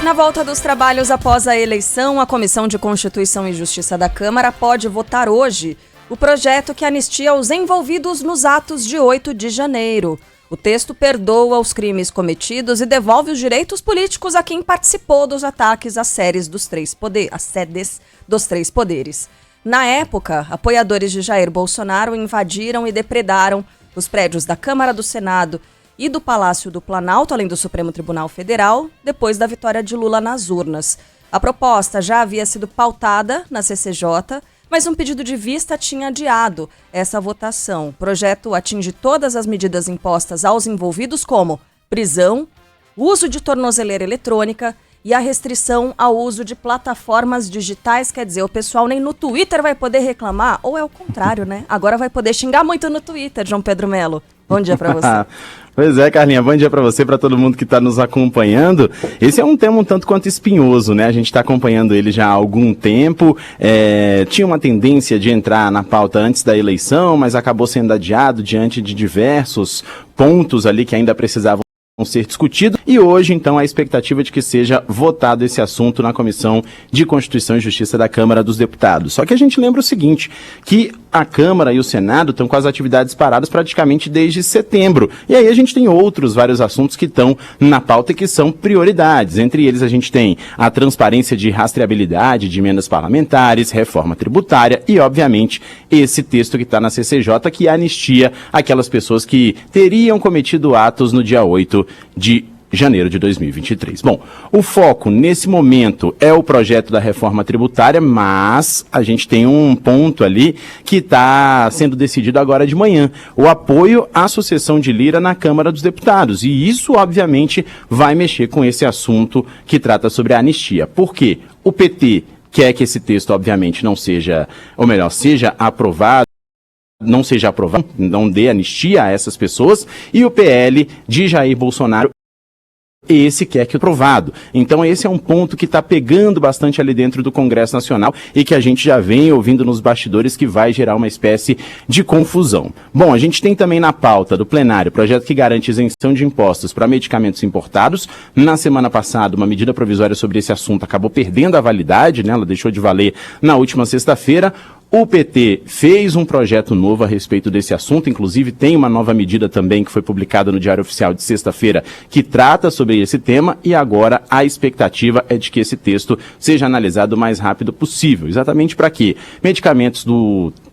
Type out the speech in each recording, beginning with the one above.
Na volta dos trabalhos após a eleição, a Comissão de Constituição e Justiça da Câmara pode votar hoje o projeto que anistia os envolvidos nos atos de 8 de janeiro. O texto perdoa os crimes cometidos e devolve os direitos políticos a quem participou dos ataques às sedes dos três poderes. Na época, apoiadores de Jair Bolsonaro invadiram e depredaram os prédios da Câmara, do Senado e do Palácio do Planalto, além do Supremo Tribunal Federal, depois da vitória de Lula nas urnas. A proposta já havia sido pautada na CCJ, mas um pedido de vista tinha adiado essa votação. O projeto atinge todas as medidas impostas aos envolvidos, como prisão, uso de tornozeleira eletrônica e a restrição ao uso de plataformas digitais. Quer dizer, o pessoal nem no Twitter vai poder reclamar, ou é o contrário, né? Agora vai poder xingar muito no Twitter, João Pedro Melo. Bom dia pra você. Pois é, Carlinha, bom dia para você, para todo mundo que está nos acompanhando. Esse é um tema um tanto quanto espinhoso, né? A gente está acompanhando ele já há algum tempo. Tinha uma tendência de entrar na pauta antes da eleição, mas acabou sendo adiado diante de diversos pontos ali que ainda precisavam ser discutido, e hoje, então, a expectativa de que seja votado esse assunto na Comissão de Constituição e Justiça da Câmara dos Deputados. Só que a gente lembra o seguinte, que a Câmara e o Senado estão com as atividades paradas praticamente desde setembro, e aí a gente tem vários assuntos que estão na pauta e que são prioridades. Entre eles a gente tem a transparência de rastreabilidade de emendas parlamentares, reforma tributária e, obviamente, esse texto que está na CCJ, que anistia aquelas pessoas que teriam cometido atos no dia 8 de janeiro de 2023. Bom, o foco nesse momento é o projeto da reforma tributária, mas a gente tem um ponto ali que está sendo decidido agora de manhã, o apoio à sucessão de Lira na Câmara dos Deputados, e isso obviamente vai mexer com esse assunto que trata sobre a anistia. Por quê? O PT quer que esse texto obviamente não seja, ou melhor, seja aprovado, não dê anistia a essas pessoas, e o PL de Jair Bolsonaro, esse quer que aprovado. Então esse é um ponto que está pegando bastante ali dentro do Congresso Nacional e que a gente já vem ouvindo nos bastidores que vai gerar uma espécie de confusão. Bom, a gente tem também na pauta do plenário projeto que garante isenção de impostos para medicamentos importados. Na semana passada, uma medida provisória sobre esse assunto acabou perdendo a validade, né? Ela deixou de valer na última sexta-feira. O PT fez um projeto novo a respeito desse assunto, inclusive tem uma nova medida também que foi publicada no Diário Oficial de sexta-feira que trata sobre esse tema, e agora a expectativa é de que esse texto seja analisado o mais rápido possível. Exatamente para que medicamentos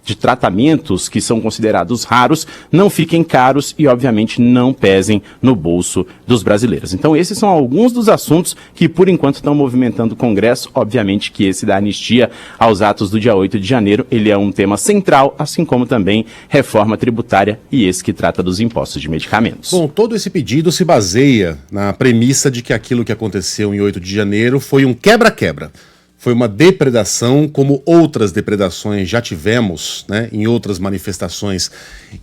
de tratamentos que são considerados raros não fiquem caros e, obviamente, não pesem no bolso dos brasileiros. Então, esses são alguns dos assuntos que, por enquanto, estão movimentando o Congresso. Obviamente que esse da anistia aos atos do dia 8 de janeiro, ele é um tema central, assim como também reforma tributária e esse que trata dos impostos de medicamentos. Bom, todo esse pedido se baseia na premissa de que aquilo que aconteceu em 8 de janeiro foi um quebra-quebra. Foi uma depredação, como outras depredações já tivemos, né, em outras manifestações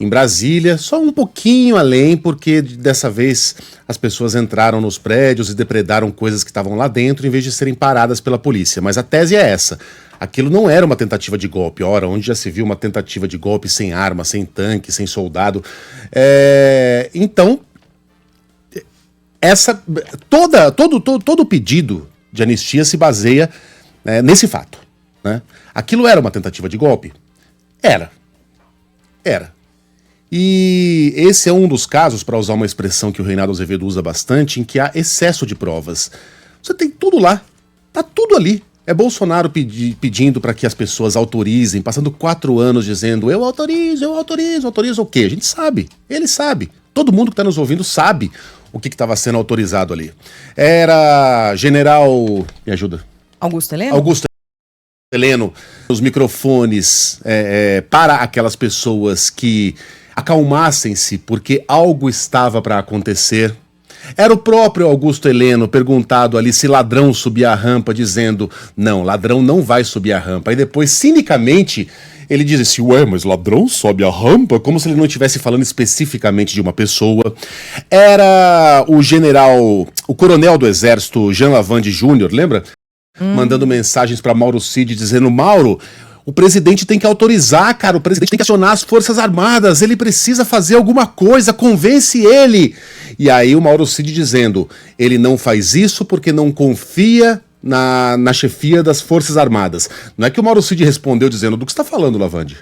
em Brasília, só um pouquinho além, porque dessa vez as pessoas entraram nos prédios e depredaram coisas que estavam lá dentro, em vez de serem paradas pela polícia. Mas a tese é essa. Aquilo não era uma tentativa de golpe. Ora, onde já se viu uma tentativa de golpe sem arma, sem tanque, sem soldado. Então, todo o pedido de anistia se baseia nesse fato, né? Aquilo era uma tentativa de golpe? Era. E esse é um dos casos, para usar uma expressão que o Reinaldo Azevedo usa bastante, em que há excesso de provas. Você tem tudo lá, tá tudo ali. É Bolsonaro pedindo para que as pessoas autorizem, passando 4 anos dizendo eu autorizo o quê? A gente sabe, ele sabe. Todo mundo que está nos ouvindo sabe o que estava sendo autorizado ali. Era general... Me ajuda. Augusto Heleno, os microfones para aquelas pessoas que acalmassem-se porque algo estava para acontecer. Era o próprio Augusto Heleno perguntado ali se ladrão subia a rampa, dizendo, não, ladrão não vai subir a rampa. E depois, cinicamente, ele diz assim, ué, mas ladrão sobe a rampa? Como se ele não estivesse falando especificamente de uma pessoa. Era o coronel do Exército, Jean Lavande Júnior, lembra? Mandando mensagens para Mauro Cid, dizendo, Mauro, O presidente tem que autorizar, cara, o presidente tem que acionar as Forças Armadas, ele precisa fazer alguma coisa, convence ele. E aí o Mauro Cid dizendo, ele não faz isso porque não confia na chefia das Forças Armadas. Não é que o Mauro Cid respondeu dizendo, do que você tá falando, Lavandi?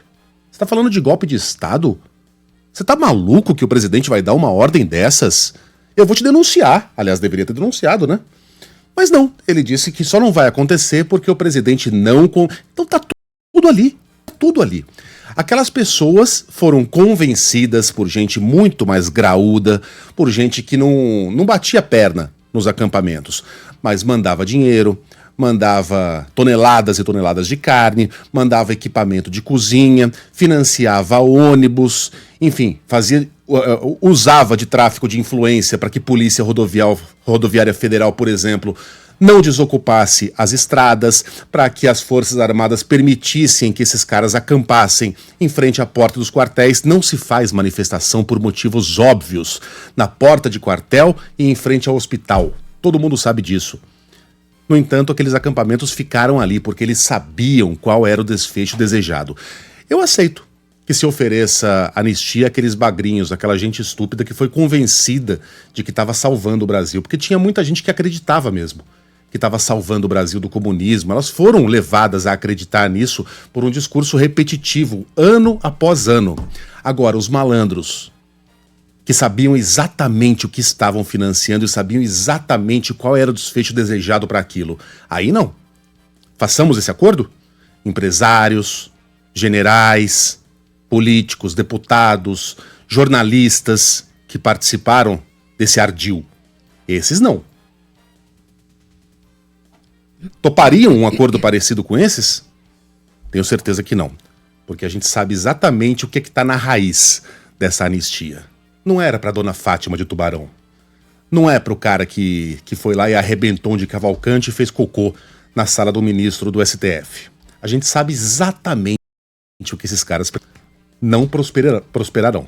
Você tá falando de golpe de Estado? Você tá maluco que o presidente vai dar uma ordem dessas? Eu vou te denunciar. Aliás, deveria ter denunciado, né? Mas não, ele disse que só não vai acontecer porque o presidente não... Então tá tudo ali, tudo ali. Aquelas pessoas foram convencidas por gente muito mais graúda, por gente que não batia perna nos acampamentos, mas mandava dinheiro, mandava toneladas e toneladas de carne, mandava equipamento de cozinha, financiava ônibus, enfim, usava de tráfico de influência para que Polícia Rodoviária Federal, por exemplo, não desocupasse as estradas, para que as Forças Armadas permitissem que esses caras acampassem em frente à porta dos quartéis. Não se faz manifestação por motivos óbvios na porta de quartel e em frente ao hospital. Todo mundo sabe disso. No entanto, aqueles acampamentos ficaram ali porque eles sabiam qual era o desfecho desejado. Eu aceito que se ofereça anistia àqueles bagrinhos, aquela gente estúpida que foi convencida de que estava salvando o Brasil, porque tinha muita gente que acreditava mesmo que estava salvando o Brasil do comunismo. Elas foram levadas a acreditar nisso por um discurso repetitivo, ano após ano. Agora, os malandros, que sabiam exatamente o que estavam financiando e sabiam exatamente qual era o desfecho desejado para aquilo, aí não. Façamos esse acordo? Empresários, generais, políticos, deputados, jornalistas que participaram desse ardil. Esses não. Topariam um acordo parecido com esses? Tenho certeza que não. Porque a gente sabe exatamente o que está na raiz dessa anistia. Não era para dona Fátima de Tubarão. Não é para o cara que foi lá e arrebentou de Cavalcante e fez cocô na sala do ministro do STF. A gente sabe exatamente o que esses caras não prosperarão.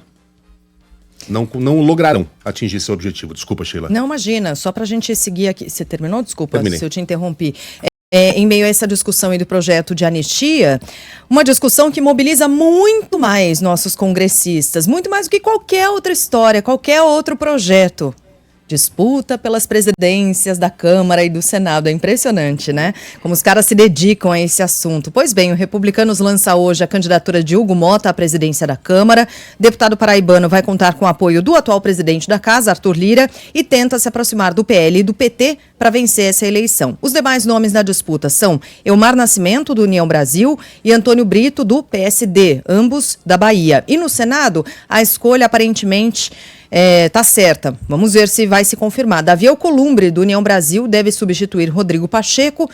Não lograrão atingir seu objetivo. Desculpa, Sheila. Não, imagina, só pra gente seguir aqui. Você terminou? Desculpa Terminei. Se eu te interrompi. Em meio a essa discussão aí do projeto de anistia, uma discussão que mobiliza muito mais nossos congressistas, muito mais do que qualquer outra história, qualquer outro projeto. Disputa pelas presidências da Câmara e do Senado. É impressionante, né? Como os caras se dedicam a esse assunto. Pois bem, o Republicanos lança hoje a candidatura de Hugo Mota à presidência da Câmara. Deputado paraibano vai contar com o apoio do atual presidente da Casa, Arthur Lira, e tenta se aproximar do PL e do PT para vencer essa eleição. Os demais nomes na disputa são Elmar Nascimento, do União Brasil, e Antônio Brito, do PSD, ambos da Bahia. E no Senado, a escolha aparentemente tá certa. Vamos ver se vai se confirmar. Davi Alcolumbre, do União Brasil, deve substituir Rodrigo Pacheco,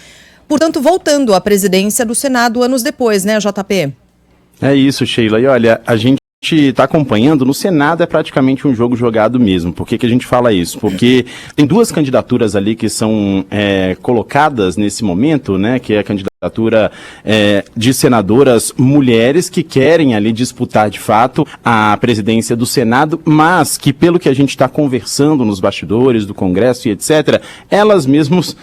portanto, voltando à presidência do Senado anos depois, né, JP? É isso, Sheila. E olha, a gente está acompanhando, no Senado é praticamente um jogo jogado mesmo. Por que a gente fala isso? Porque tem duas candidaturas ali que são colocadas nesse momento, né, que é a candidatura de senadoras mulheres que querem ali disputar de fato a presidência do Senado, mas que pelo que a gente está conversando nos bastidores do Congresso e etc., elas mesmas,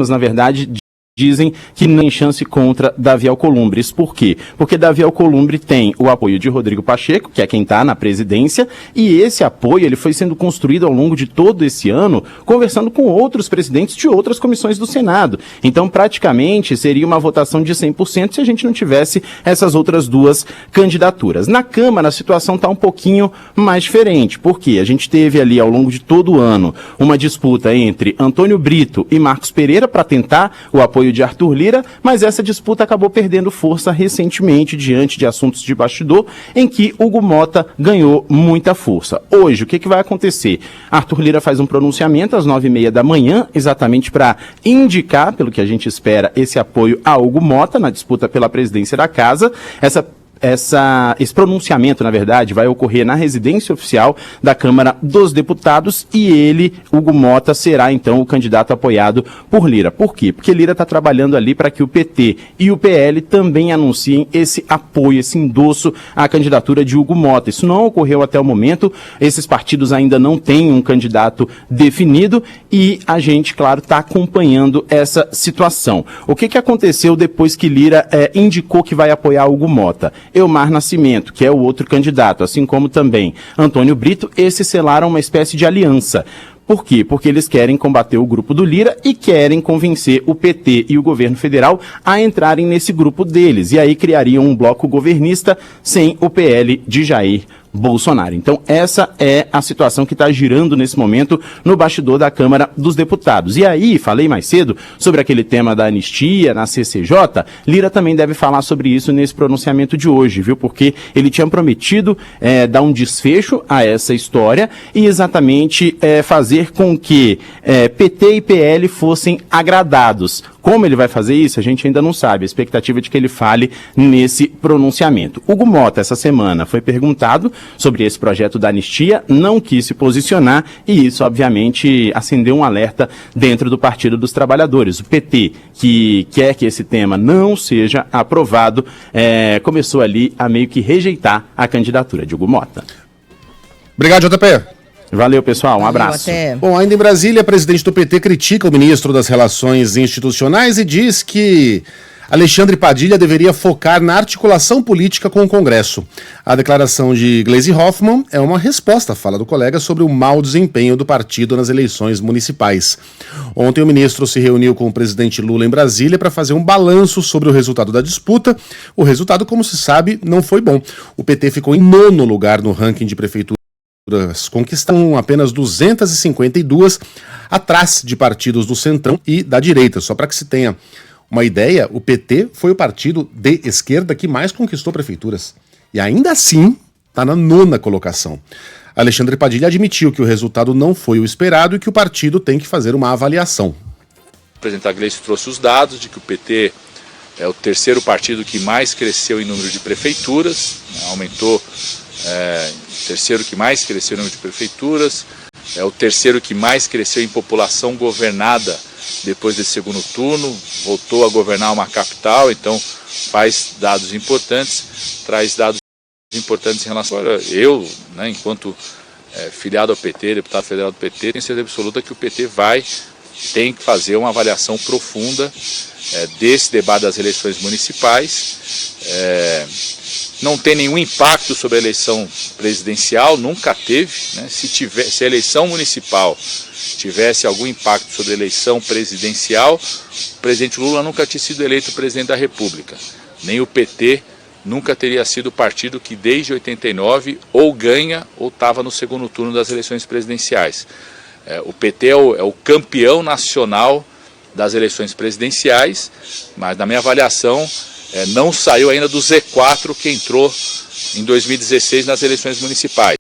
na verdade, dizem que não tem chance contra Davi Alcolumbre. Isso por quê? Porque Davi Alcolumbre tem o apoio de Rodrigo Pacheco, que é quem está na presidência, e esse apoio ele foi sendo construído ao longo de todo esse ano, conversando com outros presidentes de outras comissões do Senado. Então, praticamente, seria uma votação de 100% se a gente não tivesse essas outras duas candidaturas. Na Câmara, a situação está um pouquinho mais diferente, porque a gente teve ali, ao longo de todo o ano, uma disputa entre Antônio Brito e Marcos Pereira para tentar o apoio de Arthur Lira, mas essa disputa acabou perdendo força recentemente diante de assuntos de bastidor em que Hugo Mota ganhou muita força. Hoje, o que vai acontecer? Arthur Lira faz um pronunciamento às 9h30 da manhã, exatamente para indicar, pelo que a gente espera, esse apoio a Hugo Mota na disputa pela presidência da Casa. esse pronunciamento, na verdade, vai ocorrer na residência oficial da Câmara dos Deputados e ele, Hugo Mota, será então o candidato apoiado por Lira. Por quê? Porque Lira está trabalhando ali para que o PT e o PL também anunciem esse apoio, esse endosso à candidatura de Hugo Mota. Isso não ocorreu até o momento, esses partidos ainda não têm um candidato definido e a gente, claro, está acompanhando essa situação. O que aconteceu depois que Lira indicou que vai apoiar Hugo Mota? Elmar Nascimento, que é o outro candidato, assim como também Antônio Brito, esses selaram uma espécie de aliança. Por quê? Porque eles querem combater o grupo do Lira e querem convencer o PT e o governo federal a entrarem nesse grupo deles. E aí criariam um bloco governista sem o PL de Jair Bolsonaro. Então, essa é a situação que está girando nesse momento no bastidor da Câmara dos Deputados. E aí, falei mais cedo sobre aquele tema da anistia na CCJ, Lira também deve falar sobre isso nesse pronunciamento de hoje, viu? Porque ele tinha prometido dar um desfecho a essa história e exatamente fazer com que PT e PL fossem agradados. Como ele vai fazer isso, a gente ainda não sabe. A expectativa é de que ele fale nesse pronunciamento. Hugo Mota, essa semana, foi perguntado sobre esse projeto da anistia, não quis se posicionar e isso, obviamente, acendeu um alerta dentro do Partido dos Trabalhadores. O PT, que quer que esse tema não seja aprovado, começou ali a meio que rejeitar a candidatura de Hugo Mota. Obrigado, JP. Valeu, pessoal. Um abraço. Bom, ainda em Brasília, a presidente do PT critica o ministro das Relações Institucionais e diz que Alexandre Padilha deveria focar na articulação política com o Congresso. A declaração de Gleisi Hoffmann é uma resposta à fala do colega sobre o mau desempenho do partido nas eleições municipais. Ontem o ministro se reuniu com o presidente Lula em Brasília para fazer um balanço sobre o resultado da disputa. O resultado, como se sabe, não foi bom. O PT ficou em 9º lugar no ranking de prefeitura, conquistam apenas 252 atrás de partidos do Centrão e da direita. Só para que se tenha uma ideia, o PT foi o partido de esquerda que mais conquistou prefeituras. E ainda assim está na 9ª colocação. Alexandre Padilha admitiu que o resultado não foi o esperado e que o partido tem que fazer uma avaliação. O presidente Gleisi trouxe os dados de que o PT é o 3º partido que mais cresceu em número de prefeituras, aumentou. O 3º que mais cresceu em número de prefeituras, é o 3º que mais cresceu em população governada depois desse segundo turno, voltou a governar uma capital, então faz dados importantes, traz dados importantes em relação a eu, né, enquanto filiado ao PT, deputado federal do PT, tenho certeza absoluta que o PT tem que fazer uma avaliação profunda desse debate das eleições municipais. Não tem nenhum impacto sobre a eleição presidencial, nunca teve, né? Se a eleição municipal tivesse algum impacto sobre a eleição presidencial, o presidente Lula nunca tinha sido eleito presidente da República. Nem o PT nunca teria sido o partido que desde 89 ou ganha ou estava no segundo turno das eleições presidenciais. O PT é o campeão nacional das eleições presidenciais, mas na minha avaliação não saiu ainda do Z4 que entrou em 2016 nas eleições municipais.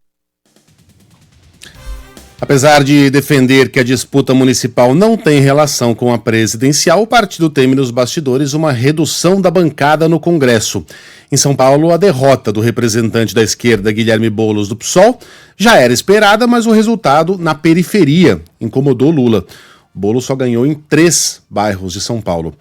Apesar de defender que a disputa municipal não tem relação com a presidencial, o partido teme nos bastidores uma redução da bancada no Congresso. Em São Paulo, a derrota do representante da esquerda, Guilherme Boulos, do PSOL, já era esperada, mas o resultado na periferia incomodou Lula. Boulos só ganhou em 3 bairros de São Paulo.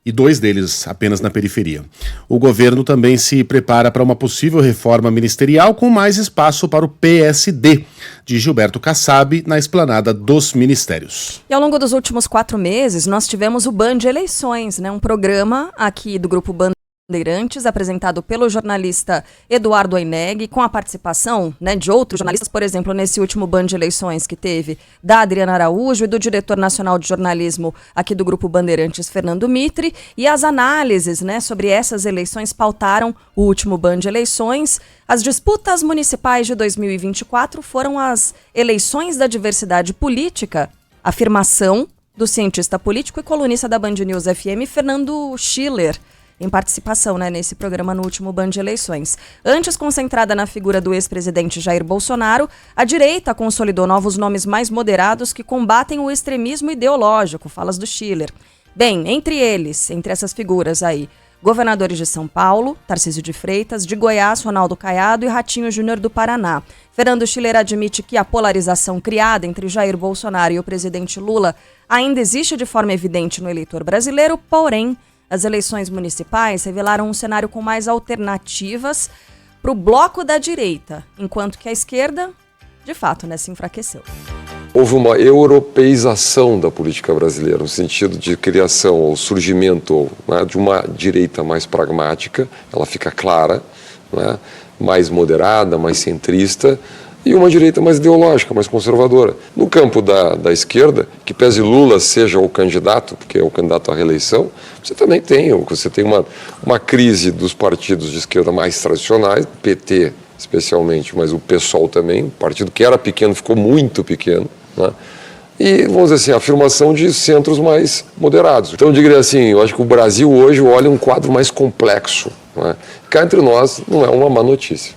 E 2 deles apenas na periferia. O governo também se prepara para uma possível reforma ministerial com mais espaço para o PSD, de Gilberto Kassab, na esplanada dos ministérios. E ao longo dos últimos 4 meses, nós tivemos o Band Eleições, né? Um programa aqui do Grupo Bandeirantes, apresentado pelo jornalista Eduardo Oineg, com a participação, né, de outros jornalistas, por exemplo, nesse último Band Eleições que teve, da Adriana Araújo e do diretor nacional de jornalismo aqui do Grupo Bandeirantes, Fernando Mitre, e as análises, né, sobre essas eleições pautaram o último Band Eleições. As disputas municipais de 2024 foram as eleições da diversidade política, afirmação do cientista político e colunista da Band News FM, Fernando Schiller, em participação, né, nesse programa no último Band Eleições. Antes concentrada na figura do ex-presidente Jair Bolsonaro, a direita consolidou novos nomes mais moderados que combatem o extremismo ideológico, falas do Schiller. Bem, entre essas figuras aí, governadores de São Paulo, Tarcísio de Freitas, de Goiás, Ronaldo Caiado e Ratinho Júnior do Paraná. Fernando Schiller admite que a polarização criada entre Jair Bolsonaro e o presidente Lula ainda existe de forma evidente no eleitor brasileiro, porém, as eleições municipais revelaram um cenário com mais alternativas para o bloco da direita, enquanto que a esquerda, de fato, se enfraqueceu. Houve uma europeização da política brasileira, no sentido de criação ou surgimento de uma direita mais pragmática, ela fica clara, mais moderada, mais centrista, e uma direita mais ideológica, mais conservadora. No campo da esquerda, que pese Lula seja o candidato, porque é o candidato à reeleição, você também tem uma crise dos partidos de esquerda mais tradicionais, PT especialmente, mas o PSOL também, um partido que era pequeno ficou muito pequeno, E, vamos dizer assim, a afirmação de centros mais moderados. Então, eu diria assim, eu acho que o Brasil hoje olha um quadro mais complexo. Cá entre nós, não é uma má notícia.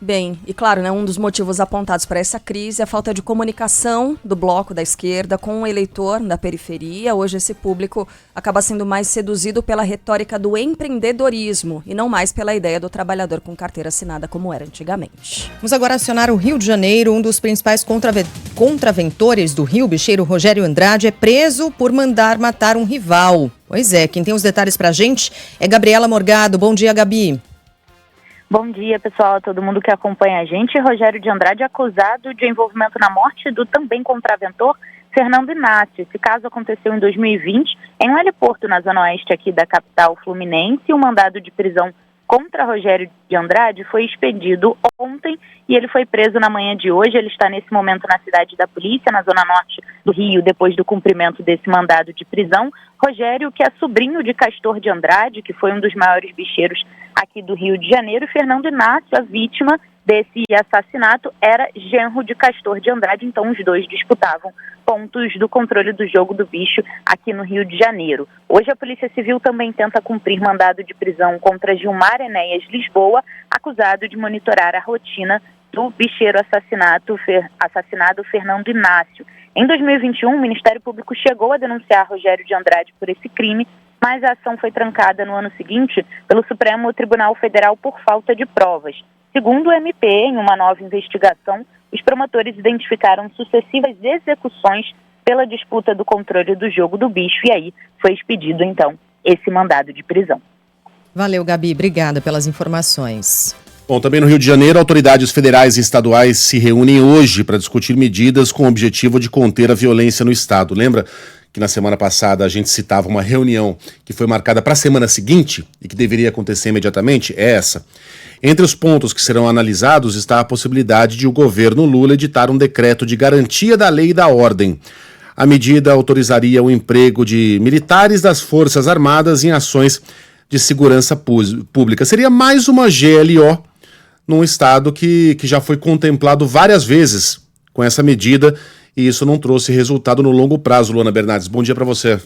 Bem, e claro, um dos motivos apontados para essa crise é a falta de comunicação do bloco da esquerda com o eleitor da periferia. Hoje esse público acaba sendo mais seduzido pela retórica do empreendedorismo e não mais pela ideia do trabalhador com carteira assinada como era antigamente. Vamos agora acionar o Rio de Janeiro. Um dos principais contraventores do Rio, bicheiro Rogério Andrade, é preso por mandar matar um rival. Pois é, quem tem os detalhes pra gente é Gabriela Morgado. Bom dia, Gabi. Bom dia, pessoal, todo mundo que acompanha a gente. Rogério de Andrade é acusado de envolvimento na morte do também contraventor Fernando Inácio. Esse caso aconteceu em 2020 em um heliporto na zona oeste aqui da capital fluminense. O mandado de prisão contra Rogério de Andrade foi expedido ontem e ele foi preso na manhã de hoje. Ele está nesse momento na cidade da polícia, na zona norte do Rio, depois do cumprimento desse mandado de prisão. Rogério, que é sobrinho de Castor de Andrade, que foi um dos maiores bicheiros aqui do Rio de Janeiro, e Fernando Inácio, a vítima desse assassinato, era genro de Castor de Andrade, então os dois disputavam pontos do controle do jogo do bicho aqui no Rio de Janeiro. Hoje a Polícia Civil também tenta cumprir mandado de prisão contra Gilmar Enéas Lisboa, acusado de monitorar a rotina do bicheiro assassinado Fernando Inácio. Em 2021, o Ministério Público chegou a denunciar Rogério de Andrade por esse crime, mas a ação foi trancada no ano seguinte pelo Supremo Tribunal Federal por falta de provas. Segundo o MP, em uma nova investigação, os promotores identificaram sucessivas execuções pela disputa do controle do jogo do bicho e aí foi expedido, então, esse mandado de prisão. Valeu, Gabi. Obrigada pelas informações. Bom, também no Rio de Janeiro, autoridades federais e estaduais se reúnem hoje para discutir medidas com o objetivo de conter a violência no estado. Lembra que na semana passada a gente citava uma reunião que foi marcada para a semana seguinte e que deveria acontecer imediatamente? É essa. Entre os pontos que serão analisados está a possibilidade de o governo Lula editar um decreto de garantia da lei e da ordem. A medida autorizaria o emprego de militares das Forças Armadas em ações de segurança pública. Seria mais uma GLO num estado que já foi contemplado várias vezes com essa medida e isso não trouxe resultado no longo prazo. Luana Bernardes, bom dia para você.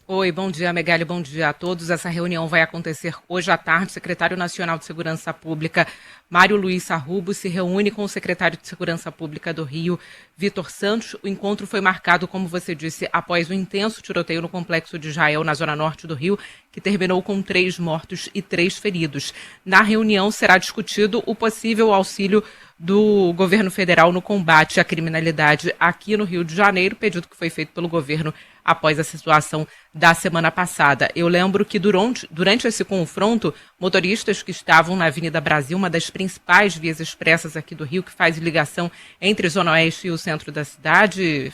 Oi, bom dia, Megali, bom dia a todos. Essa reunião vai acontecer hoje à tarde. O secretário nacional de Segurança Pública, Mário Luiz Sarrubo, se reúne com o secretário de Segurança Pública do Rio, Vitor Santos. O encontro foi marcado, como você disse, após o intenso tiroteio no complexo de Israel, na zona norte do Rio, que terminou com 3 mortos e 3 feridos. Na reunião será discutido o possível auxílio do governo federal no combate à criminalidade aqui no Rio de Janeiro, pedido que foi feito pelo governo após a situação da semana passada. Eu lembro que durante esse confronto, motoristas que estavam na Avenida Brasil, uma das principais vias expressas aqui do Rio, que faz ligação entre Zona Oeste e o centro da cidade,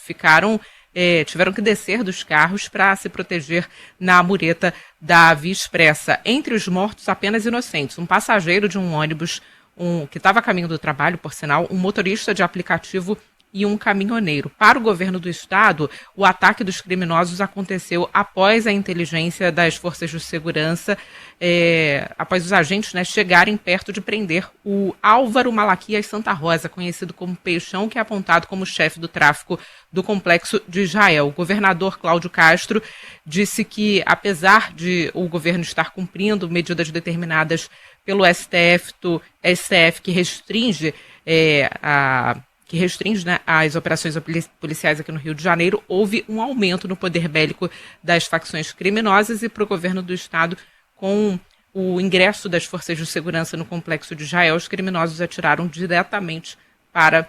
tiveram que descer dos carros para se proteger na mureta da Via Expressa. Entre os mortos, apenas inocentes. Um passageiro de um ônibus que estava a caminho do trabalho, por sinal, um motorista de aplicativo e um caminhoneiro. Para o governo do estado, o ataque dos criminosos aconteceu após a inteligência das forças de segurança, após os agentes chegarem perto de prender o Álvaro Malaquias Santa Rosa, conhecido como Peixão, que é apontado como chefe do tráfico do complexo de Israel. O governador Cláudio Castro disse que, apesar de o governo estar cumprindo medidas determinadas pelo STF que restringe que restringe, né, as operações policiais aqui no Rio de Janeiro, houve um aumento no poder bélico das facções criminosas e para o governo do estado, com o ingresso das forças de segurança no complexo de Israel, os criminosos atiraram diretamente para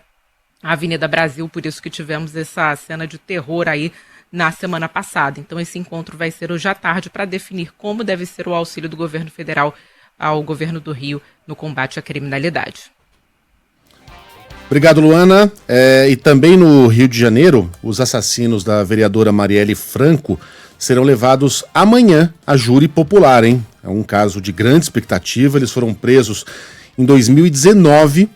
a Avenida Brasil, por isso que tivemos essa cena de terror aí na semana passada. Então esse encontro vai ser hoje à tarde para definir como deve ser o auxílio do governo federal ao governo do Rio no combate à criminalidade. Obrigado, Luana. E também no Rio de Janeiro, os assassinos da vereadora Marielle Franco serão levados amanhã a júri popular, hein? É um caso de grande expectativa. Eles foram presos em 2019,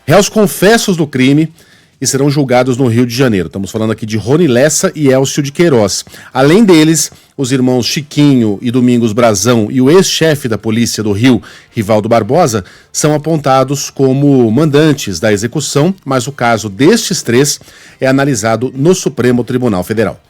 réus confessos do crime, e serão julgados no Rio de Janeiro. Estamos falando aqui de Rony Lessa e Elcio de Queiroz. Além deles, os irmãos Chiquinho e Domingos Brazão e o ex-chefe da polícia do Rio, Rivaldo Barbosa, são apontados como mandantes da execução, mas o caso destes três é analisado no Supremo Tribunal Federal.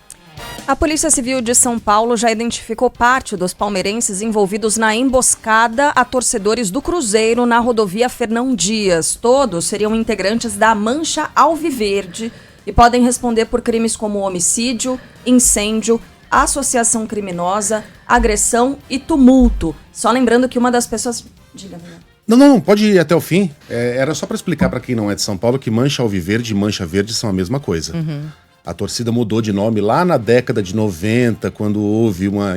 A Polícia Civil de São Paulo já identificou parte dos palmeirenses envolvidos na emboscada a torcedores do Cruzeiro na rodovia Fernão Dias. Todos seriam integrantes da Mancha Alviverde e podem responder por crimes como homicídio, incêndio, associação criminosa, agressão e tumulto. Só lembrando que uma das pessoas... Diga, Não, pode ir até o fim. Era só para explicar para quem não é de São Paulo que Mancha Alviverde e Mancha Verde são a mesma coisa. A torcida mudou de nome lá na década de 90, quando houve uma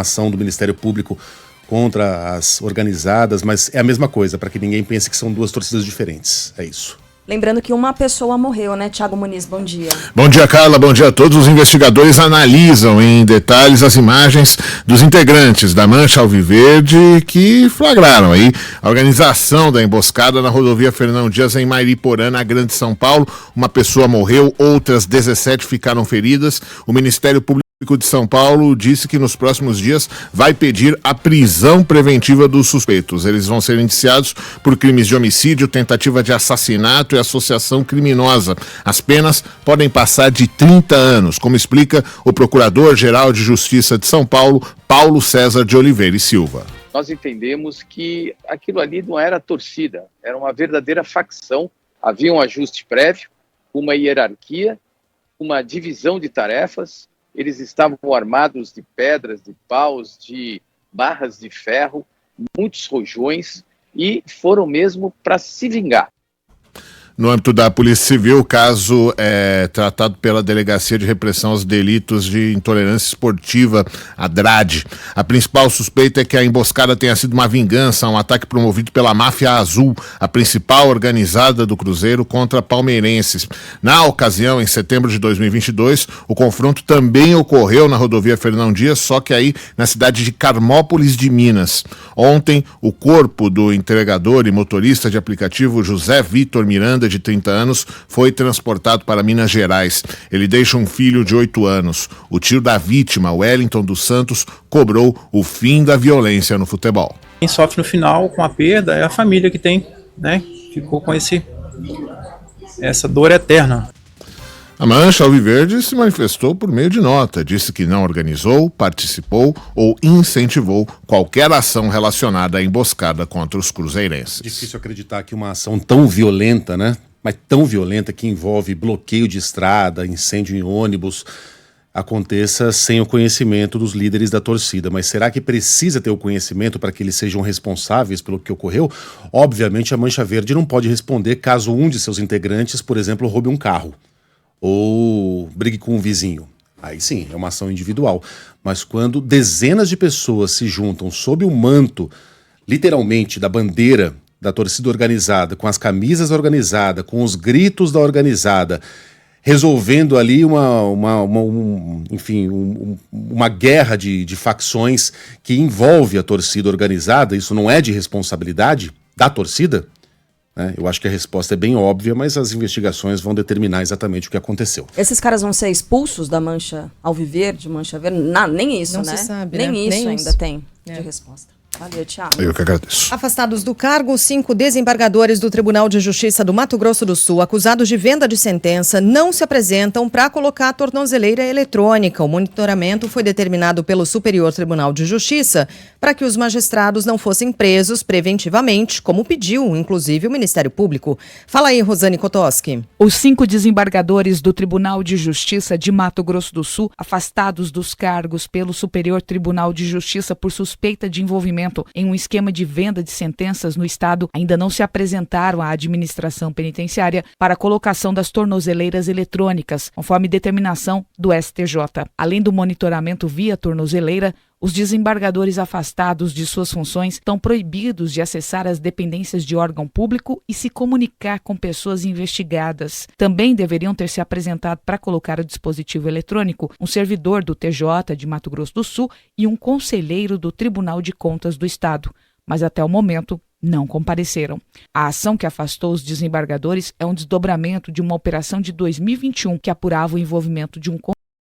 ação do Ministério Público contra as organizadas, mas é a mesma coisa, para que ninguém pense que são duas torcidas diferentes. É isso. Lembrando que uma pessoa morreu, né? Thiago Muniz, bom dia. Bom dia, Carla. Bom dia a todos. Os investigadores analisam em detalhes as imagens dos integrantes da Mancha Alviverde que flagraram aí a organização da emboscada na rodovia Fernão Dias em Mairiporã, na Grande São Paulo. Uma pessoa morreu, outras 17 ficaram feridas. O Ministério Público de São Paulo disse que nos próximos dias vai pedir a prisão preventiva dos suspeitos. Eles vão ser indiciados por crimes de homicídio, tentativa de assassinato e associação criminosa. As penas podem passar de 30 anos, como explica o Procurador-Geral de Justiça de São Paulo, Paulo César de Oliveira e Silva. Nós entendemos que aquilo ali não era torcida, era uma verdadeira facção. Havia um ajuste prévio, uma hierarquia, uma divisão de tarefas. Eles estavam armados de pedras, de paus, de barras de ferro, muitos rojões, e foram mesmo para se vingar. No âmbito da Polícia Civil, o caso é tratado pela Delegacia de Repressão aos Delitos de Intolerância Esportiva, a DRAD. A principal suspeita é que a emboscada tenha sido uma vingança, um ataque promovido pela Máfia Azul, a principal organizada do Cruzeiro, contra palmeirenses. Na ocasião, em setembro de 2022, o confronto também ocorreu na rodovia Fernão Dias, só que aí na cidade de Carmópolis de Minas. Ontem, o corpo do entregador e motorista de aplicativo José Vitor Miranda, de 30 anos, foi transportado para Minas Gerais. Ele deixa um filho de 8 anos. O tio da vítima, Wellington dos Santos, cobrou o fim da violência no futebol. Quem sofre no final com a perda é a família que tem, né? Ficou com essa dor eterna. A Mancha Alviverde se manifestou por meio de nota, disse que não organizou, participou ou incentivou qualquer ação relacionada à emboscada contra os cruzeirenses. Difícil acreditar que uma ação tão violenta, né? Mas tão violenta, que envolve bloqueio de estrada, incêndio em ônibus, aconteça sem o conhecimento dos líderes da torcida. Mas será que precisa ter o conhecimento para que eles sejam responsáveis pelo que ocorreu? Obviamente a Mancha Verde não pode responder caso um de seus integrantes, por exemplo, roube um carro ou brigue com um vizinho. Aí sim, é uma ação individual. Mas quando dezenas de pessoas se juntam sob o manto, literalmente, da bandeira da torcida organizada, com as camisas organizadas, com os gritos da organizada, resolvendo ali uma guerra de facções que envolve a torcida organizada, isso não é de responsabilidade da torcida? Eu acho que a resposta é bem óbvia, mas as investigações vão determinar exatamente o que aconteceu. Esses caras vão ser expulsos da Mancha Alviverde, Mancha Verde? Nem isso, não né? Se sabe, nem né? isso Nem ainda isso. tem de resposta. Valeu, Thiago. Eu que agradeço. Afastados do cargo, 5 desembargadores do Tribunal de Justiça do Mato Grosso do Sul, acusados de venda de sentença, não se apresentam para colocar a tornozeleira eletrônica. O monitoramento foi determinado pelo Superior Tribunal de Justiça para que os magistrados não fossem presos preventivamente, como pediu, inclusive, o Ministério Público. Fala aí, Rosane Kotoski. Os 5 desembargadores do Tribunal de Justiça de Mato Grosso do Sul, afastados dos cargos pelo Superior Tribunal de Justiça por suspeita de envolvimento em um esquema de venda de sentenças no Estado, ainda não se apresentaram à administração penitenciária para a colocação das tornozeleiras eletrônicas, conforme determinação do STJ. Além do monitoramento via tornozeleira, os desembargadores afastados de suas funções estão proibidos de acessar as dependências de órgão público e se comunicar com pessoas investigadas. Também deveriam ter se apresentado para colocar o dispositivo eletrônico um servidor do TJ de Mato Grosso do Sul e um conselheiro do Tribunal de Contas do Estado, mas até o momento não compareceram. A ação que afastou os desembargadores é um desdobramento de uma operação de 2021 que apurava o envolvimento de um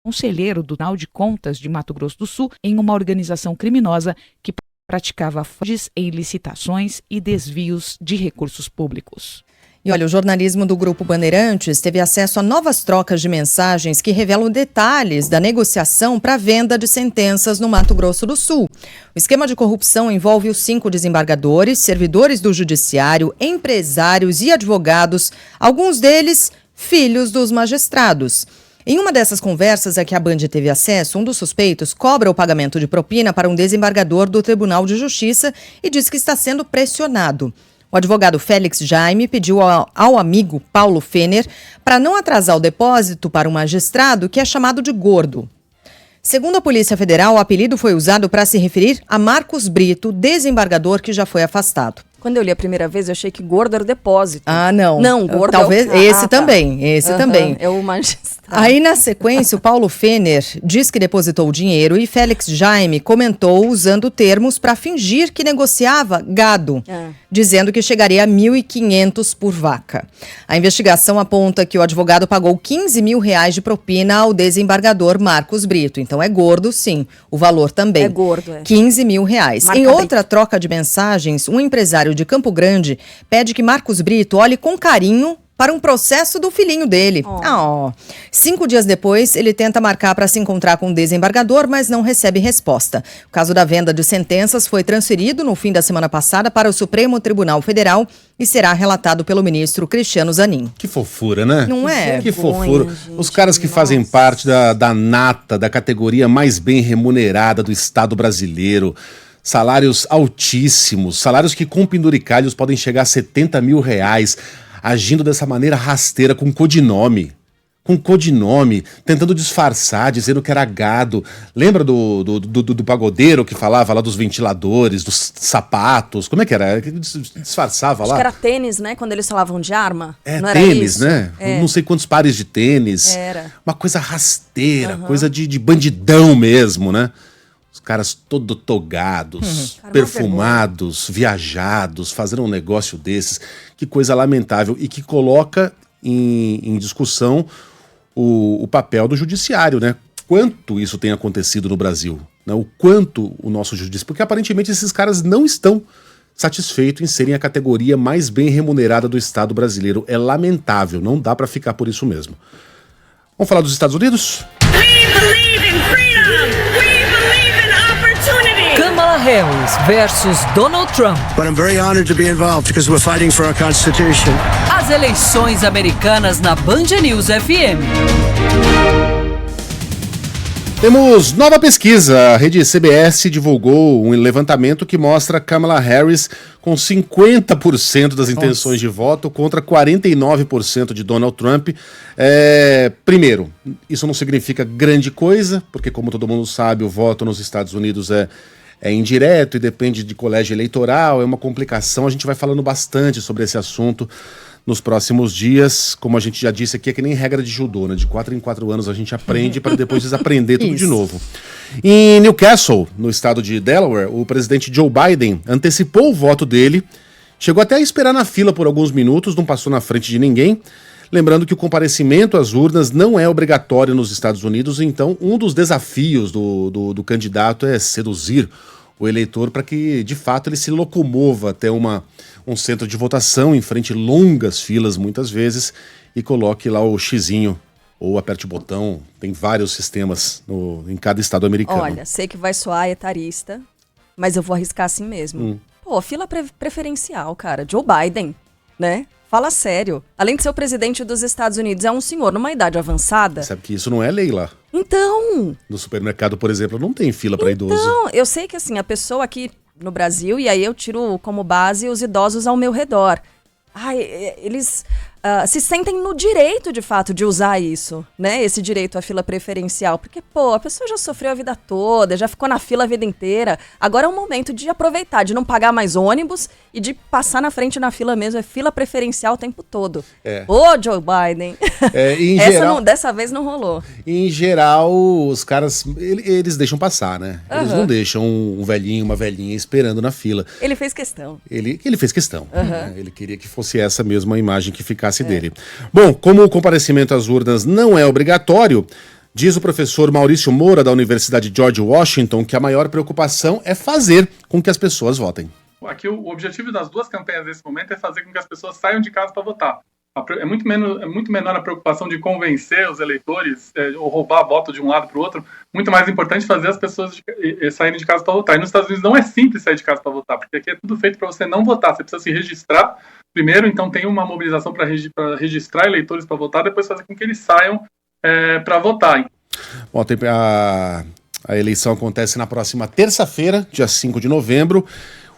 conselheiro do Tribunal de Contas de Mato Grosso do Sul em uma organização criminosa que praticava fraudes em licitações e desvios de recursos públicos. E olha, o jornalismo do Grupo Bandeirantes teve acesso a novas trocas de mensagens que revelam detalhes da negociação para a venda de sentenças no Mato Grosso do Sul. O esquema de corrupção envolve os 5 desembargadores, servidores do judiciário, empresários e advogados, alguns deles filhos dos magistrados. Em uma dessas conversas a que a Band teve acesso, um dos suspeitos cobra o pagamento de propina para um desembargador do Tribunal de Justiça e diz que está sendo pressionado. O advogado Félix Jaime pediu ao amigo Paulo Fener para não atrasar o depósito para um magistrado que é chamado de gordo. Segundo a Polícia Federal, o apelido foi usado para se referir a Marcos Brito, desembargador que já foi afastado. Quando eu li a primeira vez, eu achei que gordo era o depósito. Ah, não. Não, gordo talvez é o... esse também, esse também. É o magistrado. Aí, na sequência, o Paulo Fener diz que depositou o dinheiro e Félix Jaime comentou usando termos para fingir que negociava gado, dizendo que chegaria a 1.500 por vaca. A investigação aponta que o advogado pagou R$15 mil de propina ao desembargador Marcos Brito. Então é gordo, sim. O valor também. É gordo, é. R$15 mil. Marca Em outra troca de mensagens, um empresário de Campo Grande pede que Marcos Brito olhe com carinho para um processo do filhinho dele. 5 dias depois, ele tenta marcar para se encontrar com o desembargador, mas não recebe resposta. O caso da venda de sentenças foi transferido no fim da semana passada para o Supremo Tribunal Federal e será relatado pelo ministro Cristiano Zanin. Que fofura, né? Não é? Que fofura. Gente, os caras que fazem parte da nata, da categoria mais bem remunerada do Estado brasileiro. Salários altíssimos, salários que com penduricalhos podem chegar a R$70 mil, agindo dessa maneira rasteira, com codinome, tentando disfarçar, dizendo que era gado. Lembra do pagodeiro que falava lá dos ventiladores, dos sapatos? Como é que era? Disfarçava lá? Acho que era tênis, né? Quando eles falavam de arma. Não era tênis, isso? Né? É. Não sei quantos pares de tênis. Era. Uma coisa rasteira, coisa de bandidão mesmo, né? Os caras todo togados, perfumados, viajados, fazendo um negócio desses. Que coisa lamentável e que coloca em discussão o papel do judiciário, né? Quanto isso tem acontecido no Brasil, né? O quanto o nosso judiciário... Porque aparentemente esses caras não estão satisfeitos em serem a categoria mais bem remunerada do Estado brasileiro. É lamentável, não dá para ficar por isso mesmo. Vamos falar dos Estados Unidos? Kamala Harris versus Donald Trump. But I'm very honored to be involved because we're fighting for our Constitution. As eleições americanas na Band News FM. Temos nova pesquisa. A rede CBS divulgou um levantamento que mostra Kamala Harris com 50% das intenções de voto contra 49% de Donald Trump. Primeiro, isso não significa grande coisa, porque como todo mundo sabe, o voto nos Estados Unidos é indireto e depende de colégio eleitoral, é uma complicação. A gente vai falando bastante sobre esse assunto nos próximos dias. Como a gente já disse aqui, é que nem regra de judô, né? De 4 em 4 anos a gente aprende para depois desaprender tudo de novo. Em Newcastle, no estado de Delaware, o presidente Joe Biden antecipou o voto dele, chegou até a esperar na fila por alguns minutos, não passou na frente de ninguém. Lembrando que o comparecimento às urnas não é obrigatório nos Estados Unidos, então um dos desafios do candidato é seduzir o o eleitor para que, de fato, ele se locomova até um centro de votação, enfrente longas filas muitas vezes e coloque lá o xizinho ou aperte o botão. Tem vários sistemas em cada estado americano. Olha, sei que vai soar etarista, mas eu vou arriscar assim mesmo. Pô, fila preferencial, cara. Joe Biden, né? Fala sério. Além de ser o presidente dos Estados Unidos, é um senhor numa idade avançada. Sabe que isso não é lei lá. Então... No supermercado, por exemplo, não tem fila para idoso. Então, eu sei que assim, a pessoa aqui no Brasil, e aí eu tiro como base os idosos ao meu redor. Ai, eles se sentem no direito, de fato, de usar isso, né? Esse direito à fila preferencial. Porque, pô, a pessoa já sofreu a vida toda, já ficou na fila a vida inteira. Agora é o momento de aproveitar, de não pagar mais ônibus e de passar na frente na fila mesmo. É fila preferencial o tempo todo. Ô, Joe Biden! Dessa vez não rolou. Em geral, os caras, eles deixam passar, né? Eles não deixam um velhinho, uma velhinha esperando na fila. Ele fez questão. Ele fez questão. Né? Ele queria que fosse essa mesma imagem que ficasse dele. Bom, como o comparecimento às urnas não é obrigatório, diz o professor Maurício Moura, da Universidade George Washington, que a maior preocupação é fazer com que as pessoas votem. Aqui o objetivo das duas campanhas nesse momento é fazer com que as pessoas saiam de casa para votar. É muito menor a preocupação de convencer os eleitores ou roubar voto de um lado para o outro. Muito mais importante fazer as pessoas saírem de casa para votar. E nos Estados Unidos não é simples sair de casa para votar, porque aqui é tudo feito para você não votar. Você precisa se registrar primeiro, então tem uma mobilização para registrar eleitores para votar, depois fazer com que eles saiam para votar. Bom, a eleição acontece na próxima terça-feira, dia 5 de novembro.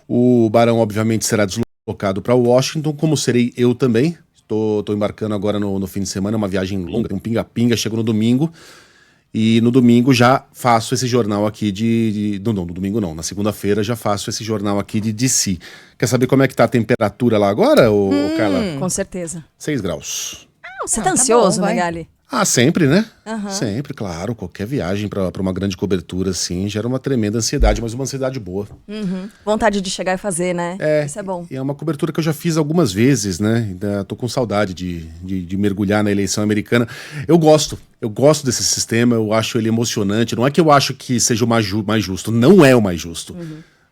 O Barão, obviamente, será deslocado para Washington, como serei eu também. Estou embarcando agora no fim de semana, uma viagem longa, um pinga-pinga, chego no domingo. E no domingo já faço esse jornal aqui Não, no domingo não. Na segunda-feira já faço esse jornal aqui de DC. Quer saber como é que tá a temperatura lá agora, Carla? Com certeza. 6 graus. Você tá ansioso, bom, né, Gali? Sempre, né? Sempre, claro. Qualquer viagem para uma grande cobertura, assim, gera uma tremenda ansiedade, mas uma ansiedade boa. Vontade de chegar e fazer, né? Isso é bom. E é uma cobertura que eu já fiz algumas vezes, né? Ainda tô com saudade de mergulhar na eleição americana. Eu gosto desse sistema, eu acho ele emocionante. Não é que eu acho que seja o mais justo, não é o mais justo.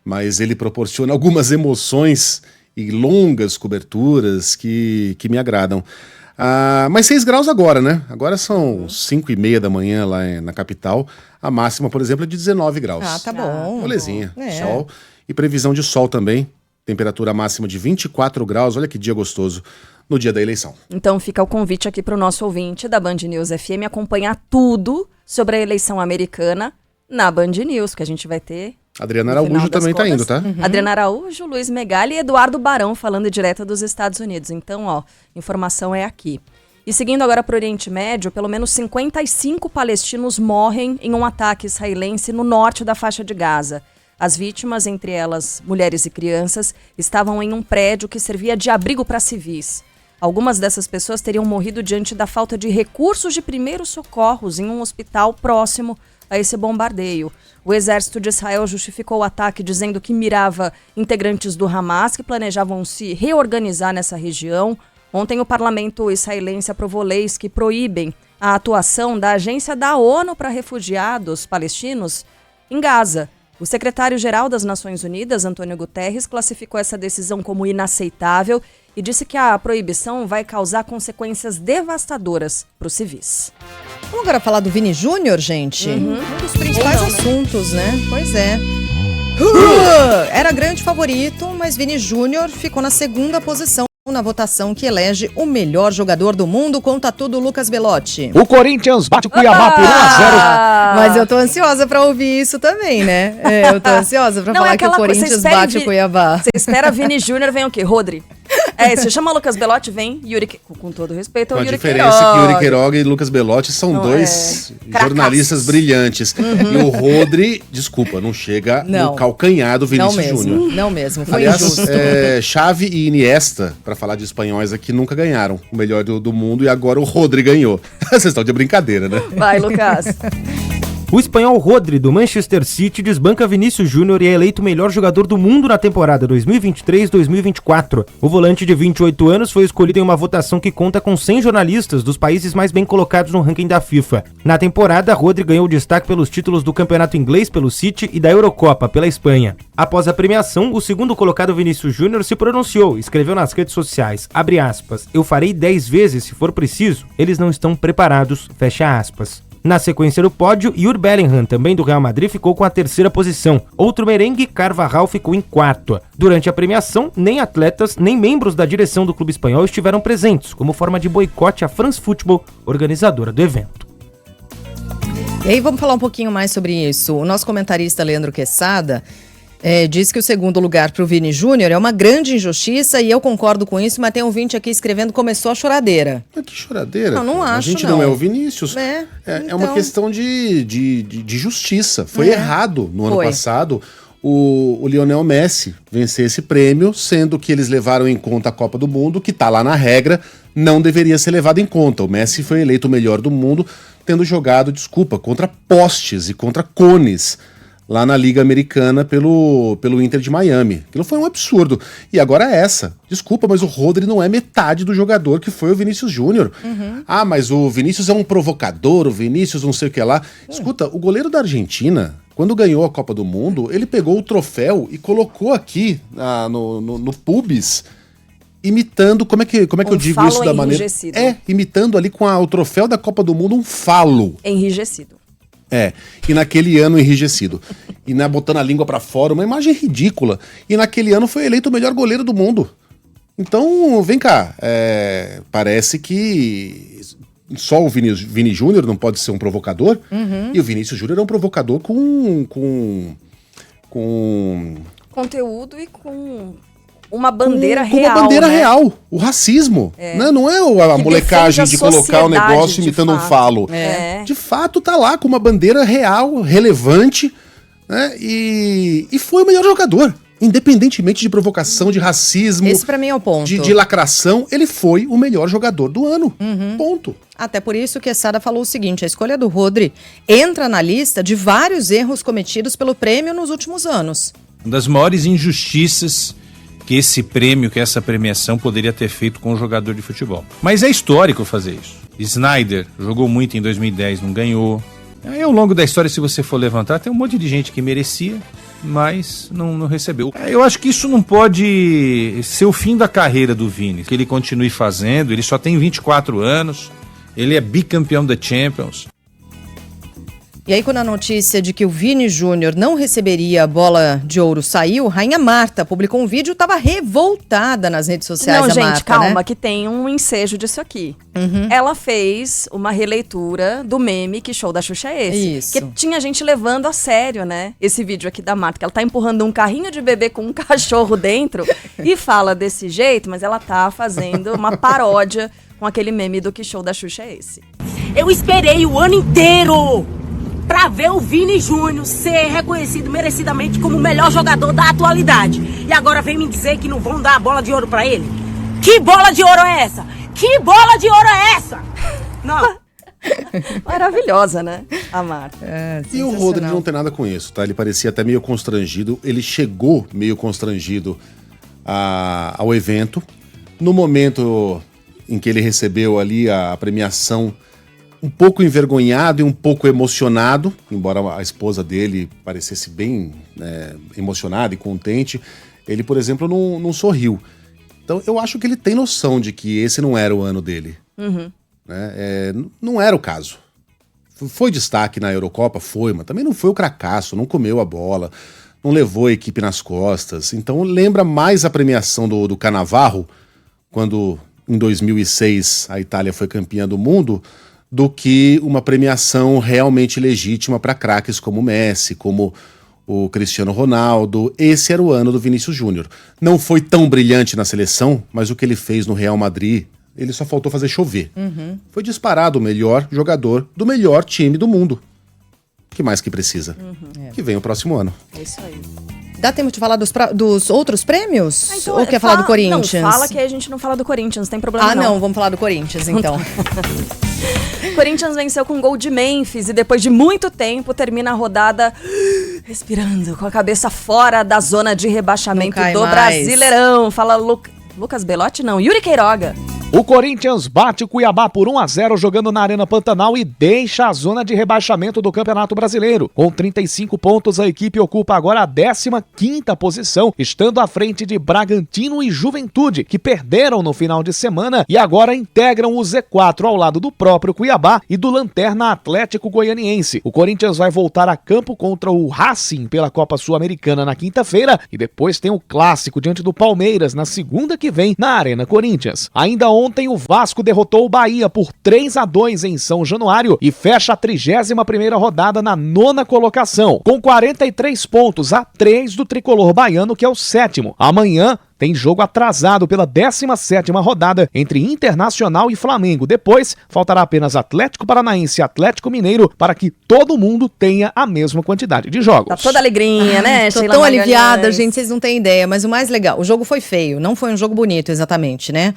Mas ele proporciona algumas emoções e longas coberturas que me agradam. Mas 6 graus agora, né? Agora são 5:30 da manhã lá na capital. A máxima, por exemplo, é de 19 graus. Tá bom. Molezinha. Sol. E previsão de sol também. Temperatura máxima de 24 graus. Olha que dia gostoso no dia da eleição. Então fica o convite aqui para o nosso ouvinte da Band News FM acompanhar tudo sobre a eleição americana na Band News, que a gente vai ter... Adriana Araújo também está indo, tá? Adriana Araújo, Luiz Megali e Eduardo Barão falando direto dos Estados Unidos. Então, informação é aqui. E seguindo agora para o Oriente Médio, pelo menos 55 palestinos morrem em um ataque israelense no norte da faixa de Gaza. As vítimas, entre elas mulheres e crianças, estavam em um prédio que servia de abrigo para civis. Algumas dessas pessoas teriam morrido diante da falta de recursos de primeiros socorros em um hospital próximo a esse bombardeio. O exército de Israel justificou o ataque dizendo que mirava integrantes do Hamas que planejavam se reorganizar nessa região. Ontem o parlamento israelense aprovou leis que proíbem a atuação da Agência da ONU para Refugiados Palestinos em Gaza. O secretário-geral das Nações Unidas, Antônio Guterres, classificou essa decisão como inaceitável e disse que a proibição vai causar consequências devastadoras para os civis. Vamos agora falar do Vini Júnior, gente? Um dos principais assuntos, né? Pois é. Era grande favorito, mas Vini Júnior ficou na segunda posição na votação que elege o melhor jogador do mundo. Conta tudo, Lucas Belotti. O Corinthians bate o Cuiabá por 1-0. Mas eu tô ansiosa pra ouvir isso também, né? Eu tô ansiosa pra falar que o Corinthians bate o Cuiabá. Você espera Vini Júnior, vem o quê? Rodri? Se chama Lucas Belotti, vem Yuri, com todo respeito ao Yuri Queiroga. A diferença é que Yuri Queiroga e Lucas Belotti são dois jornalistas brilhantes. E o Rodri, desculpa, não chega no calcanhar do Vinícius Júnior. Não mesmo, foi aliás, injusto. Xavi e Iniesta, pra falar de espanhóis aqui, nunca ganharam o melhor do mundo e agora o Rodri ganhou. Vocês estão de brincadeira, né? Vai, Lucas. O espanhol Rodri, do Manchester City, desbanca Vinícius Júnior e é eleito o melhor jogador do mundo na temporada 2023-2024. O volante de 28 anos foi escolhido em uma votação que conta com 100 jornalistas dos países mais bem colocados no ranking da FIFA. Na temporada, Rodri ganhou destaque pelos títulos do Campeonato Inglês pelo City e da Eurocopa pela Espanha. Após a premiação, o segundo colocado Vinícius Júnior se pronunciou e escreveu nas redes sociais, abre aspas, eu farei 10 vezes se for preciso, eles não estão preparados, fecha aspas. Na sequência do pódio, Jude Bellingham, também do Real Madrid, ficou com a terceira posição. Outro merengue, Carvajal, ficou em quarto. Durante a premiação, nem atletas, nem membros da direção do clube espanhol estiveram presentes, como forma de boicote à France Football, organizadora do evento. E aí vamos falar um pouquinho mais sobre isso. O nosso comentarista Leandro Quesada diz que o segundo lugar para o Vini Júnior é uma grande injustiça e eu concordo com isso, mas tem um ouvinte aqui escrevendo começou a choradeira. Mas que choradeira? Não acho, a gente não é o Vinícius. É uma questão de justiça. Foi errado no ano passado o Lionel Messi vencer esse prêmio, sendo que eles levaram em conta a Copa do Mundo, que está lá na regra, não deveria ser levado em conta. O Messi foi eleito o melhor do mundo, tendo jogado, contra postes e contra cones lá na Liga Americana pelo Inter de Miami. Aquilo foi um absurdo. E agora desculpa, mas o Rodri não é metade do jogador que foi o Vinícius Júnior. Ah, mas o Vinícius é um provocador, o Vinícius não sei o que lá. Escuta, o goleiro da Argentina, quando ganhou a Copa do Mundo, ele pegou o troféu e colocou aqui no pubis, imitando, como é que eu digo isso da maneira? Imitando ali com o troféu da Copa do Mundo um falo. Enrijecido. E naquele ano enrijecido. E botando a língua pra fora, uma imagem ridícula. E naquele ano foi eleito o melhor goleiro do mundo. Então, vem cá, parece que só o Vini Júnior não pode ser um provocador, e o Vinícius Júnior é um provocador com conteúdo e com uma bandeira real. Uma bandeira real, o racismo. Não é a molecagem de colocar o negócio imitando um falo. De fato, tá lá com uma bandeira real, relevante, né? E foi o melhor jogador. Independentemente de provocação, de racismo. Esse pra mim é o ponto. De lacração, ele foi o melhor jogador do ano. Ponto. Até por isso que Quesada falou o seguinte: a escolha do Rodri entra na lista de vários erros cometidos pelo prêmio nos últimos anos. Uma das maiores injustiças que esse prêmio, que essa premiação poderia ter feito com o jogador de futebol. Mas é histórico fazer isso. Sneijder jogou muito em 2010, não ganhou. Aí ao longo da história, se você for levantar, tem um monte de gente que merecia, mas não recebeu. Eu acho que isso não pode ser o fim da carreira do Vini, que ele continue fazendo, ele só tem 24 anos, ele é bicampeão da Champions. E aí, quando a notícia de que o Vini Júnior não receberia a bola de ouro saiu, Rainha Marta publicou um vídeo e estava revoltada nas redes sociais. Não, gente, Marta, calma, né? que tem um ensejo disso aqui. Ela fez uma releitura do meme Que Show da Xuxa é Esse? Isso. Que tinha gente levando a sério, né? Esse vídeo aqui da Marta, que ela tá empurrando um carrinho de bebê com um cachorro dentro e fala desse jeito, mas ela tá fazendo uma paródia com aquele meme do Que Show da Xuxa é Esse? Eu esperei o ano inteiro pra ver o Vini Júnior ser reconhecido merecidamente como o melhor jogador da atualidade. E agora vem me dizer que não vão dar a bola de ouro pra ele? Que bola de ouro é essa? Que bola de ouro é essa? Não. Maravilhosa, né? A Marta. E o Rodri não tem nada com isso, tá? Ele parecia até meio constrangido. Ele chegou meio constrangido ao evento. No momento em que ele recebeu ali a premiação, um pouco envergonhado e um pouco emocionado, embora a esposa dele parecesse bem emocionada e contente, ele, por exemplo, não sorriu. Então eu acho que ele tem noção de que esse não era o ano dele. Não era o caso. Foi destaque na Eurocopa? Foi, mas também não foi o cracaço, não comeu a bola, não levou a equipe nas costas. Então lembra mais a premiação do Cannavaro, quando em 2006 a Itália foi campeã do mundo, do que uma premiação realmente legítima para craques como o Messi, como o Cristiano Ronaldo. Esse era o ano do Vinícius Júnior. Não foi tão brilhante na seleção, mas o que ele fez no Real Madrid, ele só faltou fazer chover. Foi disparado o melhor jogador do melhor time do mundo. O que mais que precisa? Que vem o próximo ano. É isso aí. Dá tempo de falar dos outros prêmios? Então, ou quer falar do Corinthians? Não, fala que a gente não fala do Corinthians, não tem problema não. Vamos falar do Corinthians, então. Corinthians venceu com um gol de Memphis e depois de muito tempo termina a rodada respirando, com a cabeça fora da zona de rebaixamento do Brasileirão. Fala Lucas Belotti, não, Yuri Queiroga. O Corinthians bate o Cuiabá por 1-0 jogando na Arena Pantanal e deixa a zona de rebaixamento do Campeonato Brasileiro. Com 35 pontos, a equipe ocupa agora a 15ª posição, estando à frente de Bragantino e Juventude, que perderam no final de semana e agora integram o Z4 ao lado do próprio Cuiabá e do Lanterna Atlético Goianiense. O Corinthians vai voltar a campo contra o Racing pela Copa Sul-Americana na quinta-feira e depois tem o clássico diante do Palmeiras na segunda que vem na Arena Corinthians. Ainda ontem o Vasco derrotou o Bahia por 3-2 em São Januário e fecha a 31ª rodada na 9ª colocação, com 43 pontos a 3 do tricolor baiano, que é o 7º. Amanhã tem jogo atrasado pela 17ª rodada entre Internacional e Flamengo. Depois, faltará apenas Atlético Paranaense e Atlético Mineiro para que todo mundo tenha a mesma quantidade de jogos. Tá toda alegrinha, né? Tô tão aliviada, gente, vocês não têm ideia. Mas o mais legal, o jogo foi feio, não foi um jogo bonito exatamente, né?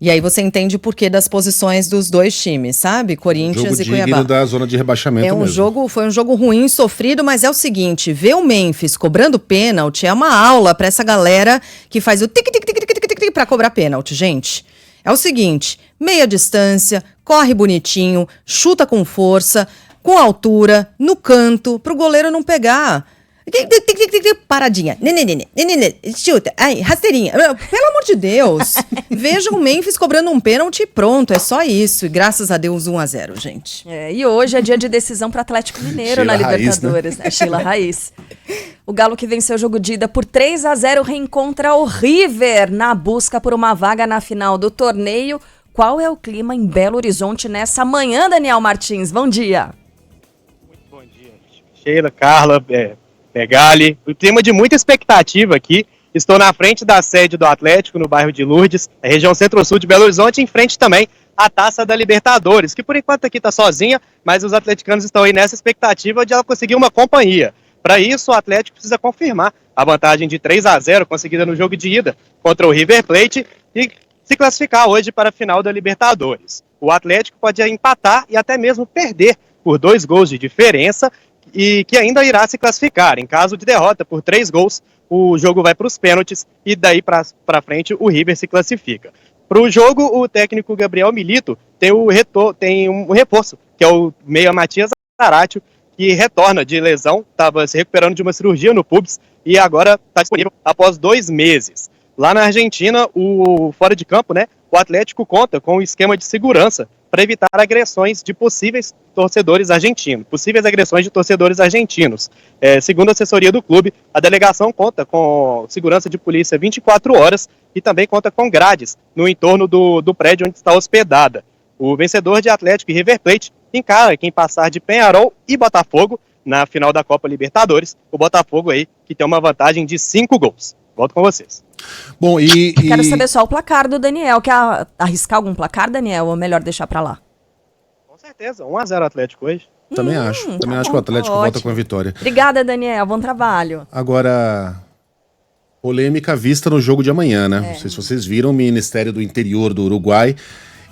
E aí você entende o porquê das posições dos dois times, sabe? Corinthians e Cuiabá. Jogo digno da zona de rebaixamento mesmo. Foi um jogo ruim, sofrido, mas é o seguinte, ver o Memphis cobrando pênalti é uma aula pra essa galera que faz o tic-tic-tic-tic-tic pra cobrar pênalti, gente. É o seguinte, meia distância, corre bonitinho, chuta com força, com altura, no canto, pro goleiro não pegar. Paradinha, chuta, ai, rasteirinha, pelo amor de Deus, vejam o Memphis cobrando um pênalti e pronto, é só isso, e graças a Deus 1-0, gente. E hoje é dia de decisão para Atlético Mineiro na Libertadores, né? Sheila Raiz. O Galo, que venceu o jogo de ida por 3-0, reencontra o River na busca por uma vaga na final do torneio. Qual é o clima em Belo Horizonte nessa manhã, Daniel Martins? Bom dia. Muito bom dia, Sheila, Carla, Megali, o clima de muita expectativa aqui. Estou na frente da sede do Atlético, no bairro de Lourdes, na região centro-sul de Belo Horizonte, em frente também à Taça da Libertadores, que por enquanto aqui está sozinha, mas os atleticanos estão aí nessa expectativa de ela conseguir uma companhia. Para isso, o Atlético precisa confirmar a vantagem de 3-0 conseguida no jogo de ida contra o River Plate e se classificar hoje para a final da Libertadores. O Atlético pode empatar e até mesmo perder por 2 gols de diferença, e que ainda irá se classificar. Em caso de derrota por 3 gols, o jogo vai para os pênaltis e daí para frente o River se classifica. Para o jogo, o técnico Gabriel Milito tem um reforço, que é o meia Matias Zaratio, que retorna de lesão, estava se recuperando de uma cirurgia no pubis e agora está disponível após 2 meses. Lá na Argentina, fora de campo, né, o Atlético conta com um esquema de segurança para evitar agressões de possíveis torcedores argentinos. Segundo a assessoria do clube, a delegação conta com segurança de polícia 24 horas e também conta com grades no entorno do prédio onde está hospedada. O vencedor de Atlético e River Plate encara quem passar de Peñarol e Botafogo na final da Copa Libertadores. O Botafogo aí que tem uma vantagem de 5 gols. Volto com vocês. Bom, Quero saber só o placar do Daniel. Quer arriscar algum placar, Daniel, ou melhor deixar pra lá? Com certeza, 1-0 Atlético hoje. Também acho que o Atlético volta com a vitória. Obrigada, Daniel, bom trabalho. Agora, polêmica vista no jogo de amanhã, né? Não sei se vocês viram, o Ministério do Interior do Uruguai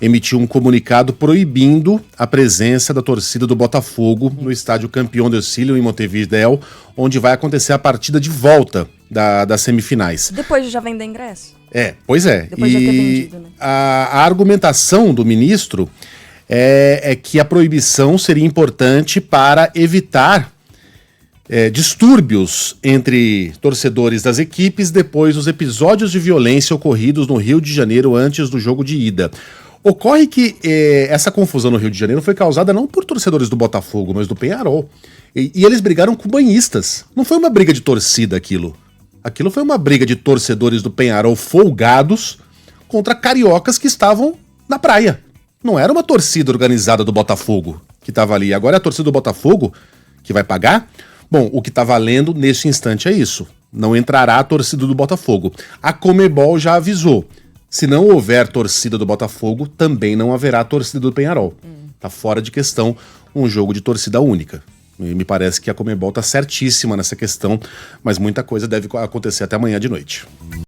emitiu um comunicado proibindo a presença da torcida do Botafogo no estádio Campeão del Siglo em Montevideo, onde vai acontecer a partida de volta das semifinais. Depois de já vender ingresso? Pois é. Depois de já ter vendido, né? A argumentação do ministro é que a proibição seria importante para evitar distúrbios entre torcedores das equipes depois dos episódios de violência ocorridos no Rio de Janeiro antes do jogo de ida. Ocorre que essa confusão no Rio de Janeiro foi causada não por torcedores do Botafogo, mas do Peñarol. E eles brigaram com banhistas. Não foi uma briga de torcida aquilo. Aquilo foi uma briga de torcedores do Peñarol folgados contra cariocas que estavam na praia. Não era uma torcida organizada do Botafogo que estava ali. Agora é a torcida do Botafogo que vai pagar? Bom, o que está valendo neste instante é isso. Não entrará a torcida do Botafogo. A Conmebol já avisou. Se não houver torcida do Botafogo, também não haverá torcida do Peñarol. Tá fora de questão um jogo de torcida única. E me parece que a Conmebol tá certíssima nessa questão, mas muita coisa deve acontecer até amanhã de noite.